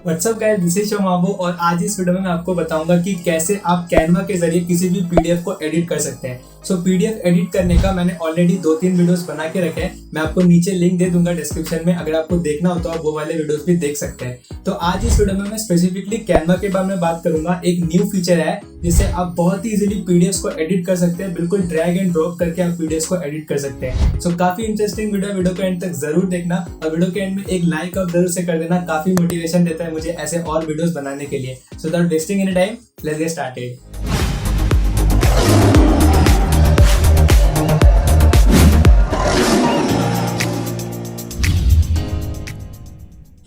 WhatsApp guys, this is शोमाबू और आज इस वीडियो में मैं आपको बताऊंगा कि कैसे आप कैनवा के जरिए किसी भी पीडीएफ को एडिट कर सकते हैं। सो पीडीएफ एडिट करने का मैंने ऑलरेडी 2-3 वीडियोस बना के रखे हैं। मैं आपको नीचे लिंक दे दूंगा डिस्क्रिप्शन में, अगर आपको देखना हो तो आप वो वाले वीडियोस भी देख सकते हैं। तो आज इस वीडियो में मैं स्पेसिफिकली कैनवा के बारे में बात करूंगा। एक न्यू फीचर है जिससे आप बहुत ही इजीली पीडीएफ को एडिट कर सकते हैं। बिल्कुल ड्रैग एंड ड्रॉप करके आप पीडीएफ को एडिट कर सकते हैं। सो काफी इंटरेस्टिंग वीडियो को एंड तक जरूर देखना और वीडियो के एंड में एक लाइक आप जरूर से कर देना। काफी मोटिवेशन देता है मुझे ऐसे और वीडियोस बनाने के लिए। So without wasting any time, let's get started.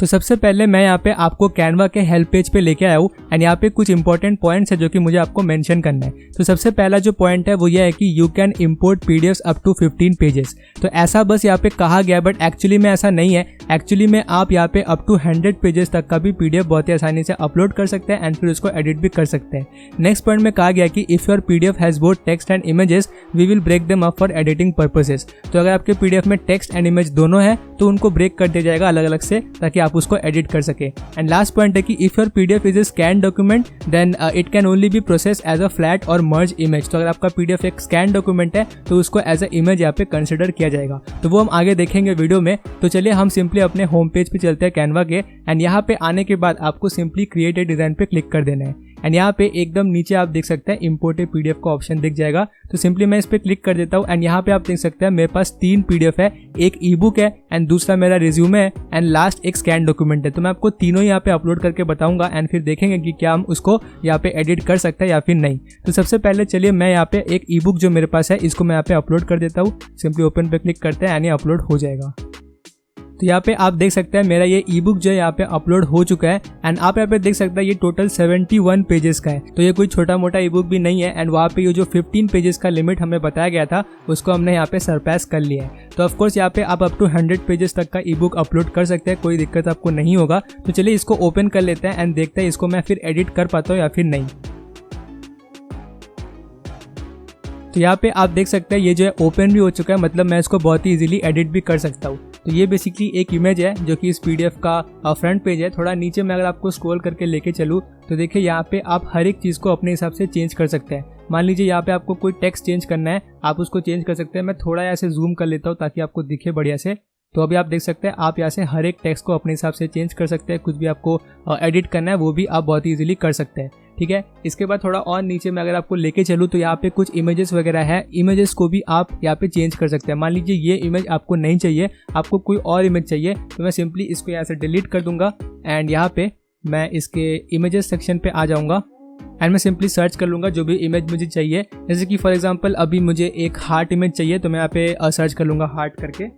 तो सबसे पहले मैं यहाँ पे आपको कैनवा के हेल्प पेज पे लेके आया हूँ एंड यहाँ पे कुछ इंपॉर्टेंट पॉइंट्स है जो कि मुझे आपको मेंशन करना है। तो सबसे पहला जो पॉइंट है वो ये है कि you can import PDFs up to 15 pages. तो ऐसा बस यहाँ पे कहा गया, बट एक्चुअली में ऐसा नहीं है। एक्चुअली में आप यहाँ पे अप टू 100 पेजेस तक का भी पीडीएफ बहुत ही आसानी से अपलोड कर सकते हैं एंड फिर उसको एडिट भी कर सकते हैं। नेक्स्ट पॉइंट में कहा गया कि if your PDF has both text and images we will break them up for editing purposes. तो अगर आपके पीडीएफ में टेक्स्ट एंड इमेज दोनों है तो उनको ब्रेक कर दिया जाएगा अलग अलग से, ताकि आप उसको एडिट कर सके। एंड लास्ट पॉइंट है कि if your PDF is a scan document then it can only be process as a flat or merge image. तो अगर आपका पीडीएफ एक स्कैन डॉक्यूमेंट है तो उसको एज अ इमेज यहाँ पे कंसिडर किया जाएगा। तो वो हम आगे देखेंगे वीडियो में। तो चलिए हम सिंपली अपने होम पेज पे चलते हैं कैनवा के एंड यहाँ पे आने के बाद आपको सिंपली क्रिएट ए डिजाइन पे क्लिक कर देना है एंड यहाँ पे एकदम नीचे आप देख सकते हैं इंपोर्ट ए पीडीएफ का ऑप्शन दिख जाएगा। तो सिंपली मैं इस पे क्लिक कर देता हूँ एंड यहाँ पे आप देख सकते हैं मेरे पास 3 पीडीएफ है, एक ई बुक है एंड दूसरा मेरा रिज्यूमे है एंड लास्ट एक स्कैन डॉक्यूमेंट है। तो मैं आपको तीनों यहाँ पे अपलोड करके बताऊंगा एंड फिर देखेंगे कि क्या हम उसको यहाँ पे एडिट कर सकते हैं या फिर नहीं। तो सबसे पहले चलिए मैं यहाँ पे एक ई बुक जो मेरे पास है इसको मैं यहाँ पे अपलोड कर देता हूँ। सिंपली ओपन पे क्लिक करते हैं एंड ये अपलोड हो जाएगा। तो यहाँ पे आप देख सकते हैं मेरा ये ई बुक जो है यहाँ पे अपलोड हो चुका है एंड आप यहाँ पे देख सकते हैं ये टोटल 71 पेजेस का है। तो ये कोई छोटा मोटा ई बुक भी नहीं है एंड वहाँ पे ये जो 15 पेजेस का लिमिट हमें बताया गया था उसको हमने यहाँ पे सरपास कर लिया है। तो ऑफकोर्स यहाँ पे आप अप टू 100 पेजेस तक का ई बुक अपलोड कर सकते हैं, कोई दिक्कत आपको नहीं होगा। तो चलिए इसको ओपन कर लेते हैं एंड देखते हैं इसको मैं फिर एडिट कर पाता हूँ या फिर नहीं। तो यहाँ पे आप देख सकते हैं ये जो है ओपन भी हो चुका है, मतलब मैं इसको बहुत ही इजीली एडिट भी कर सकता हूँ। तो ये बेसिकली एक इमेज है जो कि इस पीडीएफ का फ्रंट पेज है। थोड़ा नीचे में अगर आपको स्क्रॉल करके लेके चलूँ तो देखिए यहाँ पे आप हर एक चीज़ को अपने हिसाब से चेंज कर सकते हैं। मान लीजिए यहाँ पे आपको कोई टेक्स्ट चेंज करना है, आप उसको चेंज कर सकते हैं। मैं थोड़ा ऐसे जूम कर लेता हूँ ताकि आपको दिखे बढ़िया से। तो अभी आप देख सकते हैं आप यहाँ से हर एक टेक्स्ट को अपने हिसाब से चेंज कर सकते हैं। कुछ भी आपको एडिट करना है वो भी आप बहुत ही इजीली कर सकते हैं, ठीक है। इसके बाद थोड़ा और नीचे में अगर आपको लेके चलूँ तो यहाँ पे कुछ इमेजेस वगैरह है। इमेजेस को भी आप यहाँ पे चेंज कर सकते हैं। मान लीजिए ये इमेज आपको नहीं चाहिए, आपको कोई और इमेज चाहिए, तो मैं सिंपली इसको यहाँ से डिलीट कर दूंगा एंड यहाँ पे मैं इसके इमेजेस सेक्शन पे आ जाऊँगा एंड मैं सिंपली सर्च कर लूँगा जो भी इमेज मुझे चाहिए। जैसे कि फॉर एग्जाम्पल अभी मुझे एक हार्ट इमेज चाहिए तो मैं यहाँ पे सर्च कर लूँगा हार्ट करके।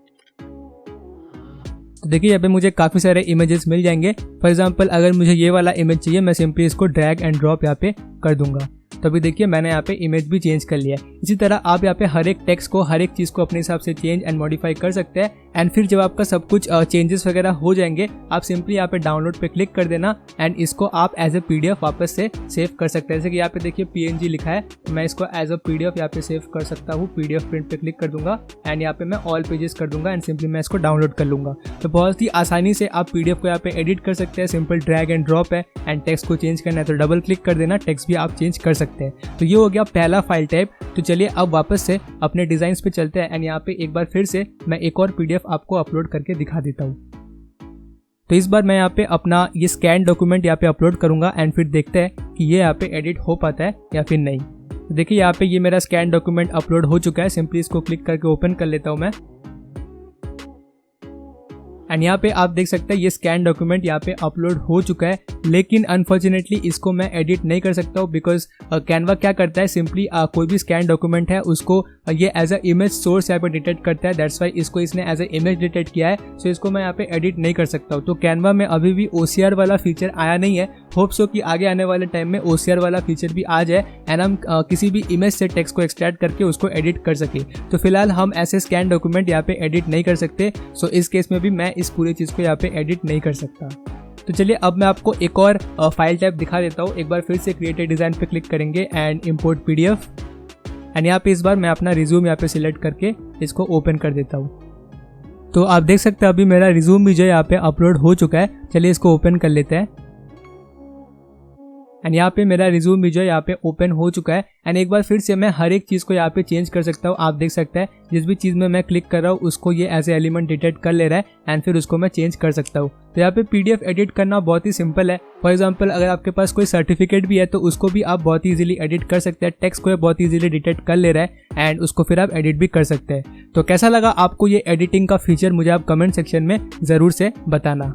तो देखिए यहाँ पे मुझे काफ़ी सारे इमेजेस मिल जाएंगे। फॉर एग्जांपल अगर मुझे ये वाला इमेज चाहिए मैं सिंपली इसको ड्रैग एंड ड्रॉप यहाँ पे कर दूंगा। तो अभी देखिए मैंने यहाँ पे इमेज भी चेंज कर लिया है। इसी तरह आप यहाँ पे हर एक टेक्स्ट को, हर एक चीज़ को अपने हिसाब से चेंज एंड मॉडिफाई कर सकते हैं एंड फिर जब आपका सब कुछ चेंजेस वगैरह हो जाएंगे आप सिंपली यहाँ पे डाउनलोड पे क्लिक कर देना एंड इसको आप एज ए पीडीएफ वापस से सेव कर सकते हैं। जैसे कि यहाँ पे देखिए PNG लिखा है, तो मैं इसको एज अ पीडीएफ यहाँ पे सेव कर सकता हूँ। पीडीएफ प्रिंट पे क्लिक कर दूंगा एंड यहाँ पे मैं ऑल पेजेस कर दूंगा एंड सिंपली मैं इसको डाउनलोड कर लूँगा। तो बहुत ही आसानी से आप पीडीएफ को यहाँ पे एडिट कर सकते हैं। सिंपल ड्रैग एंड ड्रॉप है एंड टेक्स्ट को चेंज करना है तो डबल क्लिक कर देना, टेक्स्ट भी आप चेंज कर सकते हैं। तो ये हो गया पहला फाइल टाइप। तो चलिए अब वापस से अपने डिजाइन्स पे चलते हैं एंड यहाँ पे एक बार फिर से मैं एक और पीडीएफ आपको अपलोड करके दिखा देता हूँ। तो इस बार मैं यहाँ पे अपना ये स्कैन डॉक्यूमेंट यहाँ पे अपलोड करूंगा एंड फिर देखते हैं कि ये यहाँ पे एडिट हो पाता है या फिर नहीं। तो देखिए यहाँ पे ये मेरा स्कैन डॉक्यूमेंट अपलोड हो चुका है। सिंपली इसको क्लिक करके ओपन कर लेता हूँ मैं एंड यहाँ पे आप देख सकते हैं ये स्कैन डॉक्यूमेंट यहाँ पे अपलोड हो चुका है, लेकिन अनफॉर्चुनेटली इसको मैं एडिट नहीं कर सकता हूँ बिकॉज कैनवा क्या करता है, सिंपली कोई भी स्कैन डॉक्यूमेंट है उसको ये एज अ इमेज सोर्स यहाँ पे डिटेक्ट करता है। दैट्स वाई इसको इसने एज अ इमेज डिटेक्ट किया है। सो इसको मैं यहाँ पे एडिट नहीं कर सकता हूँ। तो कैनवा में अभी भी OCR वाला फीचर आया नहीं है। होप सो कि आगे आने वाले टाइम में OCR वाला फीचर भी आ जाए एंड हम किसी भी इमेज से टेक्स्ट को एक्सट्रैक्ट करके उसको एडिट कर सके। तो फिलहाल हम ऐसे स्कैन डॉक्यूमेंट यहाँ पे एडिट नहीं कर सकते। सो इस केस में भी मैं इस पूरी चीज़ को यहाँ पे एडिट नहीं कर सकता। तो चलिए अब मैं आपको एक और फाइल टाइप दिखा देता हूँ। एक बार फिर से क्रिएट ए डिज़ाइन पे क्लिक करेंगे एंड इंपोर्ट पीडीएफ एंड यहाँ पे इस बार मैं अपना रिज्यूम यहाँ पे सिलेक्ट करके इसको ओपन कर देता हूँ। तो आप देख सकते हैं अभी मेरा रिज्यूम भी जो है यहाँ पे अपलोड हो चुका है। चलिए इसको ओपन कर लेते हैं एंड यहाँ पे मेरा रिज्यूम भी जो है यहाँ पे ओपन हो चुका है। एंड एक बार फिर से मैं हर एक चीज़ को यहाँ पे चेंज कर सकता हूँ। आप देख सकते हैं जिस भी चीज़ में मैं क्लिक कर रहा हूँ उसको ये एज ए एलिमेंट डिटेक्ट कर ले रहा है एंड फिर उसको मैं चेंज कर सकता हूँ। तो यहाँ पे PDF एडिट करना बहुत ही सिंपल है। फॉर एग्जांपल अगर आपके पास कोई सर्टिफिकेट भी है तो उसको भी आप बहुत ही इजीली एडिट कर सकते हैं। टेक्स्ट को बहुत इजीली डिटेक्ट कर ले रहा है एंड उसको फिर आप एडिट भी कर सकते हैं। तो कैसा लगा आपको ये एडिटिंग का फीचर, मुझे आप कमेंट सेक्शन में ज़रूर से बताना।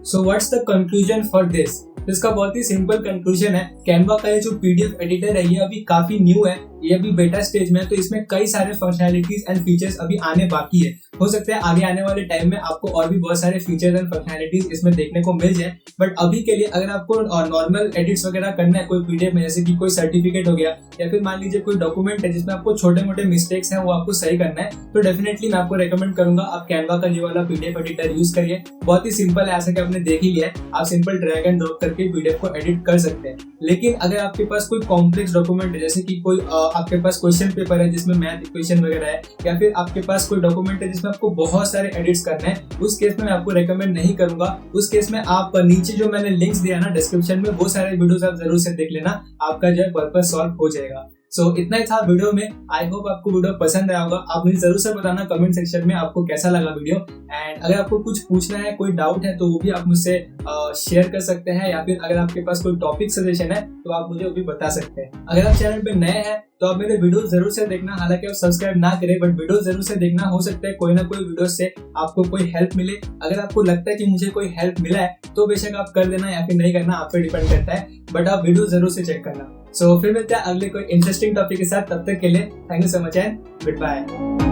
So what's the conclusion for this? तो इसका बहुत ही सिंपल कंक्लूजन है, कैनवा का ये जो PDF एडिटर है ये अभी काफी न्यू है, ये अभी बेटा स्टेज में है, तो इसमें कई सारे फंक्शनैलिटीज एंड फीचर्स अभी आने बाकी है। हो सकता है आगे आने वाले टाइम में आपको और भी बहुत सारे फीचर्स एंड फंक्शनैलिटीज इसमें देखने को मिल जाए। बट अभी के लिए अगर आपको नॉर्मल एडिट्स वगैरह करना है कोई PDF में, जैसे कि कोई सर्टिफिकेट हो गया या फिर मान लीजिए कोई डॉक्यूमेंट है जिसमें आपको छोटे मोटे मिस्टेक्स हैं वो आपको सही करना है, तो डेफिनेटली मैं आपको रेकमेंड करूंगा आप कैनवा का ये वाला PDF एडिटर यूज करिए। बहुत ही सिंपल है, ऐसा कि आपने देख ही लिया है, आप सिंपल ड्रैग एंड ड्रॉप करके PDF को एडिट कर सकते हैं। लेकिन अगर आपके पास कोई कॉम्प्लेक्स डॉक्यूमेंट है, जैसे कि कोई आपके पास क्वेश्चन पेपर है जिसमें मैथ इक्वेशन वगैरह है, या फिर आपके पास कोई डॉक्यूमेंट है जिसमें आपको बहुत सारे एडिट्स करने हैं, उस केस में मैं आपको रेकमेंड नहीं करूंगा। उस केस में आप नीचे जो मैंने लिंक्स दिया ना डिस्क्रिप्शन में, वो सारे वीडियोस आप जरूर से देख लेना, आपका जो है पर्पस सॉल्व हो जाएगा। इतना ही था वीडियो में। आई होप आपको वीडियो पसंद आया होगा। आप मुझे जरूर से बताना कमेंट सेक्शन में आपको कैसा लगा वीडियो। एंड अगर आपको कुछ पूछना है, कोई डाउट है, तो वो भी आप मुझसे शेयर कर सकते हैं, या फिर अगर आपके पास कोई टॉपिक सजेशन है तो आप मुझे वो भी बता सकते हैं। अगर आप चैनल पे नए हैं तो आप मेरे वीडियो जरूर से देखना, हालांकि आप सब्सक्राइब ना करें बट वीडियो जरूर से देखना। हो सकता है कोई ना कोई वीडियो से आपको कोई हेल्प मिले। अगर आपको लगता है कि मुझे कोई हेल्प मिला है तो बेशक आप कर देना, या फिर नहीं करना आप पे डिपेंड करता है, बट आप वीडियो जरूर से चेक करना। फिर मिलते हैं अगले कोई इंटरेस्टिंग टॉपिक के साथ। तब तक के लिए thank you so much and good bye.